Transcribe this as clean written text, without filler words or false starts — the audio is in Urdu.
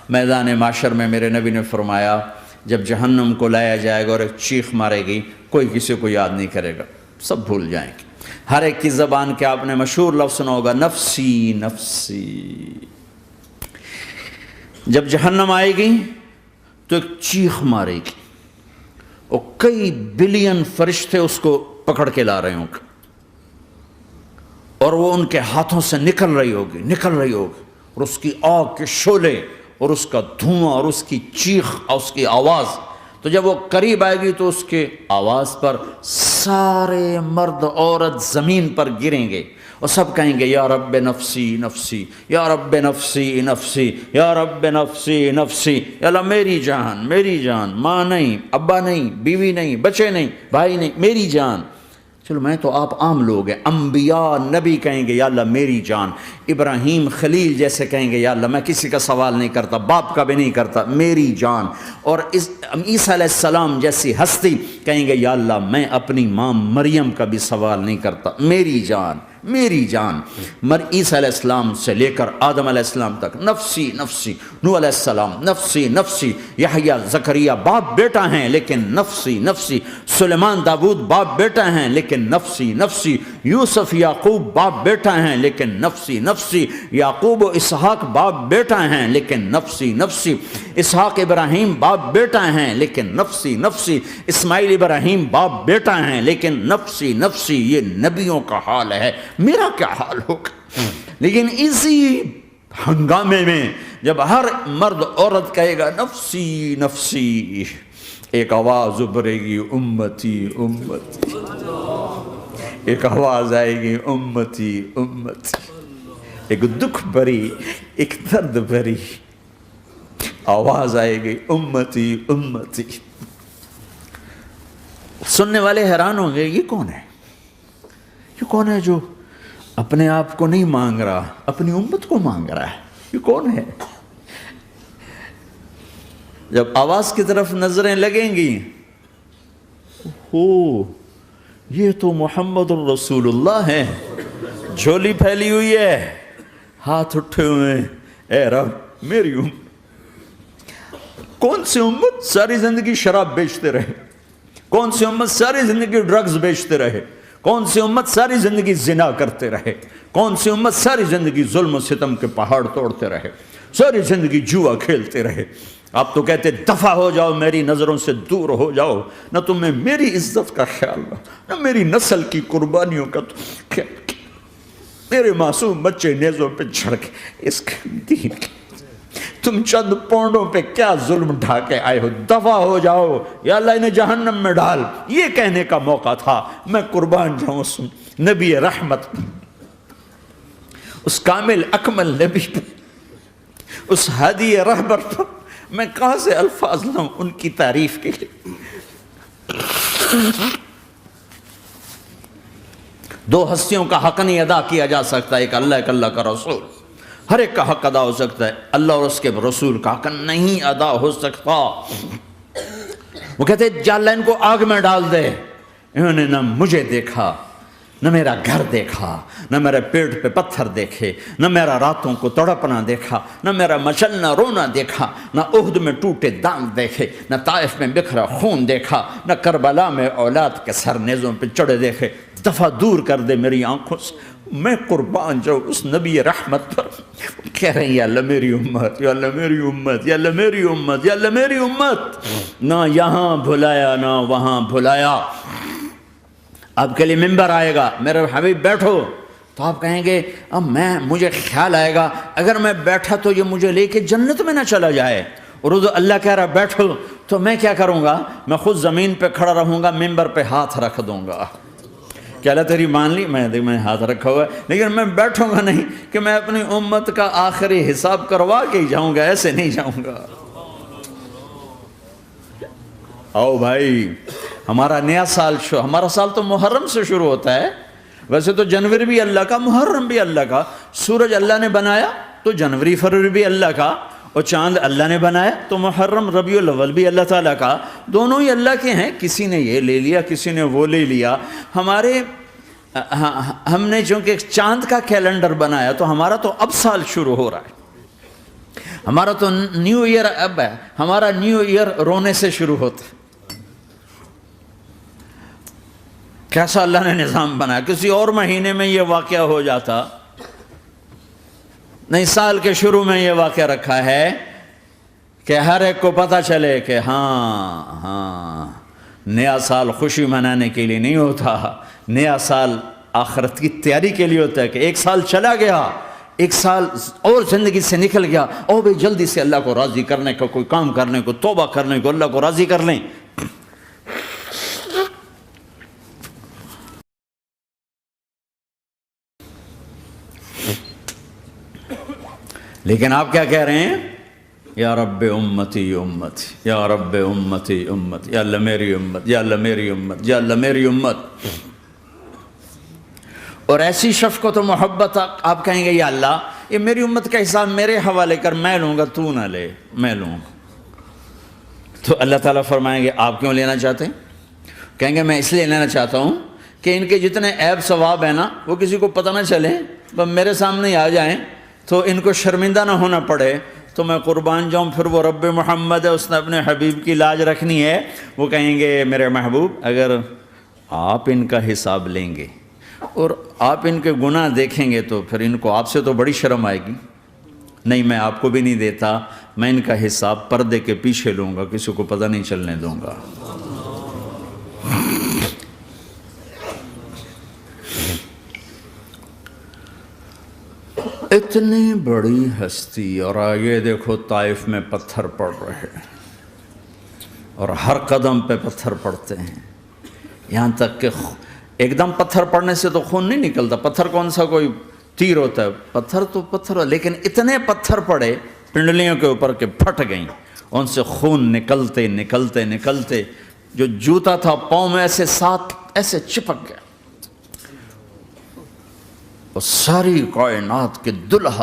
میدان معاشر میں میرے نبی نے فرمایا جب جہنم کو لایا جائے گا اور ایک چیخ مارے گی، کوئی کسی کو یاد نہیں کرے گا، سب بھول جائیں گے۔ ہر ایک کی زبان کے آپ نے مشہور لفظ سنا ہوگا، نفسی نفسی۔ جب جہنم آئے گی تو ایک چیخ مارے گی اور کئی بلین فرشتے اس کو پکڑ کے لا رہے ہوں گے، اور وہ ان کے ہاتھوں سے نکل رہی ہوگی اور اس کی آگ کے شعلے اور اس کا دھواں اور اس کی چیخ اور اس کی آواز، تو جب وہ قریب آئے گی تو اس کے آواز پر سارے مرد عورت زمین پر گریں گے اور سب کہیں گے یا رب نفسی نفسی، یا رب نفسی نفسی، یا رب نفسی نفسی، یا اللہ میری جان میری جان، ماں نہیں، ابا نہیں، بیوی نہیں، بچے نہیں، بھائی نہیں، میری جان۔ چلو میں تو آپ عام لوگ ہیں، انبیاء نبی کہیں گے یا اللہ میری جان، ابراہیم خلیل جیسے کہیں گے یا اللہ میں کسی کا سوال نہیں کرتا، باپ کا بھی نہیں کرتا، میری جان، اور عیسیٰ علیہ السلام جیسی ہستی کہیں گے یا اللہ میں اپنی ماں مریم کا بھی سوال نہیں کرتا، میری جان میری جان۔ عیسیٰ علیہ السلام سے لے کر آدم علیہ السلام تک نفسی نفسی، نوح علیہ السلام نفسی نفسی، یحییٰ زکریا باپ بیٹا ہیں لیکن نفسی نفسی، سلیمان داؤد باپ بیٹا ہیں لیکن نفسی نفسی، یوسف یعقوب باپ بیٹا ہیں لیکن نفسی نفسی، یعقوب و اسحاق باپ بیٹا ہیں لیکن نفسی نفسی، اسحاق ابراہیم باپ بیٹا ہیں لیکن نفسی نفسی، اسماعیل ابراہیم باپ بیٹا ہیں لیکن نفسی نفسی۔ یہ نبیوں کا حال ہے، میرا کیا حال ہوگا؟ لیکن اسی ہنگامے میں جب ہر مرد عورت کہے گا نفسی نفسی، ایک آواز ابھرے گی امتی امتی، ایک آواز آئے گی امتی امتی، ایک دکھ بھری ایک درد بھری آواز آئے گی امتی امتی۔ سننے والے حیران ہوں گے یہ کون ہے، یہ کون ہے جو اپنے آپ کو نہیں مانگ رہا، اپنی امت کو مانگ رہا ہے، یہ کون ہے؟ جب آواز کی طرف نظریں لگیں گی، یہ تو محمد الرسول اللہ ہے، جھولی پھیلی ہوئی ہے، ہاتھ اٹھے ہوئے ہیں، اے رب میری امت۔ کون سی امت ساری زندگی شراب بیچتے رہے؟ کون سی امت ساری زندگی ڈرگز بیچتے رہے؟ کون سی امت ساری زندگی زنا کرتے رہے؟ کون سی امت ساری زندگی ظلم و ستم کے پہاڑ توڑتے رہے؟ ساری زندگی جوا کھیلتے رہے؟ آپ تو کہتے دفع ہو جاؤ، میری نظروں سے دور ہو جاؤ، نہ تمہیں میری عزت کا خیال نہ میری نسل کی قربانیوں کا خیال، میرے معصوم بچے نیزوں پہ چڑھ کے اس دین کے تم چند پونڈوں پہ کیا ظلم ڈھا کے آئے ہو، دفع ہو جاؤ، یا اللہ انہیں جہنم میں ڈال۔ یہ کہنے کا موقع تھا، میں قربان جاؤں اس نبی رحمت، اس کامل اکمل نبی پر، اس ہادی رہبر پر میں کہاں سے الفاظ لاؤں ان کی تعریف کے لیے۔ دو ہستیوں کا حق نہیں ادا کیا جا سکتا، ایک اللہ ایک اللہ کا رسول، ہر ایک کا حق ادا ہو سکتا ہے، اللہ اور اس کے رسول کا حق نہیں ادا ہو سکتا۔ وہ کہتے ہیں یا اللہ ان کو آگ میں ڈال دے، انہوں نے نہ مجھے دیکھا، نہ میرا گھر دیکھا، نہ میرے پیٹ پہ پتھر دیکھے، نہ میرا راتوں کو تڑپنا دیکھا، نہ میرا مچلنا رونا دیکھا، نہ احد میں ٹوٹے دانت دیکھے، نہ طائف میں بکھرا خون دیکھا، نہ کربلا میں اولاد کے سر نیزوں پہ چڑھے دیکھے۔ دفعہ دور کر دے میری آنکھوں سے، میں قربان جاؤں اس نبی رحمت پر۔ کہہ رہے ہیں یا اللہ میری امت، یا اللہ میری امت، یا اللہ میری امت، یا اللہ میری امت، نہ یہاں بھلایا نہ وہاں بھلایا۔ آپ کے لیے ممبر آئے گا، میرے حبیب بیٹھو، تو آپ کہیں گے اب مجھے خیال آئے گا اگر میں بیٹھا تو یہ مجھے لے کے جنت میں نہ چلا جائے، اور اللہ کہہ رہا بیٹھو تو میں کیا کروں گا؟ میں خود زمین پہ کھڑا رہوں گا، ممبر پہ ہاتھ رکھ دوں گا کہ اللہ تیری مان لی، میں ہاتھ رکھا ہوا ہے، لیکن میں بیٹھوں گا نہیں کہ میں اپنی امت کا آخری حساب کروا کے ہی جاؤں گا، ایسے نہیں جاؤں گا۔ آؤ بھائی، ہمارا نیا سال ہمارا سال تو محرم سے شروع ہوتا ہے، ویسے تو جنوری بھی اللہ کا، محرم بھی اللہ کا، سورج اللہ نے بنایا تو جنوری فروری بھی اللہ کا، اور چاند اللہ نے بنایا تو محرم ربیع الاول بھی اللہ تعالیٰ کا، دونوں ہی اللہ کے ہیں، کسی نے یہ لے لیا کسی نے وہ لے لیا۔ ہم نے چونکہ چاند کا کیلنڈر بنایا تو ہمارا تو اب سال شروع ہو رہا ہے، ہمارا تو نیو ایئر اب ہے، ہمارا نیو ایئر رونے سے شروع ہوتا ہے. کیسا اللہ نے نظام بنایا. کسی اور مہینے میں یہ واقعہ ہو جاتا، نہیں سال کے شروع میں یہ واقعہ رکھا ہے کہ ہر ایک کو پتہ چلے کہ ہاں نیا سال خوشی منانے کے لیے نہیں ہوتا، نیا سال آخرت کی تیاری کے لیے ہوتا ہے. کہ ایک سال چلا گیا، ایک سال اور زندگی سے نکل گیا، او بھئی جلدی سے اللہ کو راضی کرنے کو، کوئی کام کرنے کو، توبہ کرنے کو، اللہ کو راضی کر لیں. لیکن آپ کیا کہہ رہے ہیں؟ یا رب امتی امت، یا رب امتی امت، یا اللہ میری امت، یا اللہ میری امت، یا اللہ میری امت. اور ایسی شفقت و محبت آپ کہیں گے یا اللہ یہ میری امت کا حساب میرے حوالے کر، میں لوں گا، تو نہ لے، میں لوں گا. تو اللہ تعالیٰ فرمائیں گے آپ کیوں لینا چاہتے ہیں؟ کہیں گے میں اس لیے لینا چاہتا ہوں کہ ان کے جتنے عیب ثواب ہیں نا وہ کسی کو پتہ نہ چلے، بس میرے سامنے آ جائیں تو ان کو شرمندہ نہ ہونا پڑے، تو میں قربان جاؤں. پھر وہ رب محمد ہے، اس نے اپنے حبیب کی لاج رکھنی ہے. وہ کہیں گے میرے محبوب اگر آپ ان کا حساب لیں گے اور آپ ان کے گناہ دیکھیں گے تو پھر ان کو آپ سے تو بڑی شرم آئے گی. نہیں میں آپ کو بھی نہیں دیتا، میں ان کا حساب پردے کے پیچھے لوں گا، کسی کو پتہ نہیں چلنے دوں گا. اتنی بڑی ہستی، اور آگے دیکھو طائف میں پتھر پڑ رہے ہیں اور ہر قدم پہ پتھر پڑتے ہیں، یہاں تک کہ ایک دم پتھر پڑنے سے تو خون نہیں نکلتا. پتھر کون سا کوئی تیر ہوتا ہے؟ پتھر تو پتھر، لیکن اتنے پتھر پڑے پنڈلیوں کے اوپر کہ پھٹ گئیں، ان سے خون نکلتے نکلتے نکلتے جو جوتا تھا پاؤں میں ایسے ساتھ ایسے چپک گیا. اور ساری کائنات کے دلہا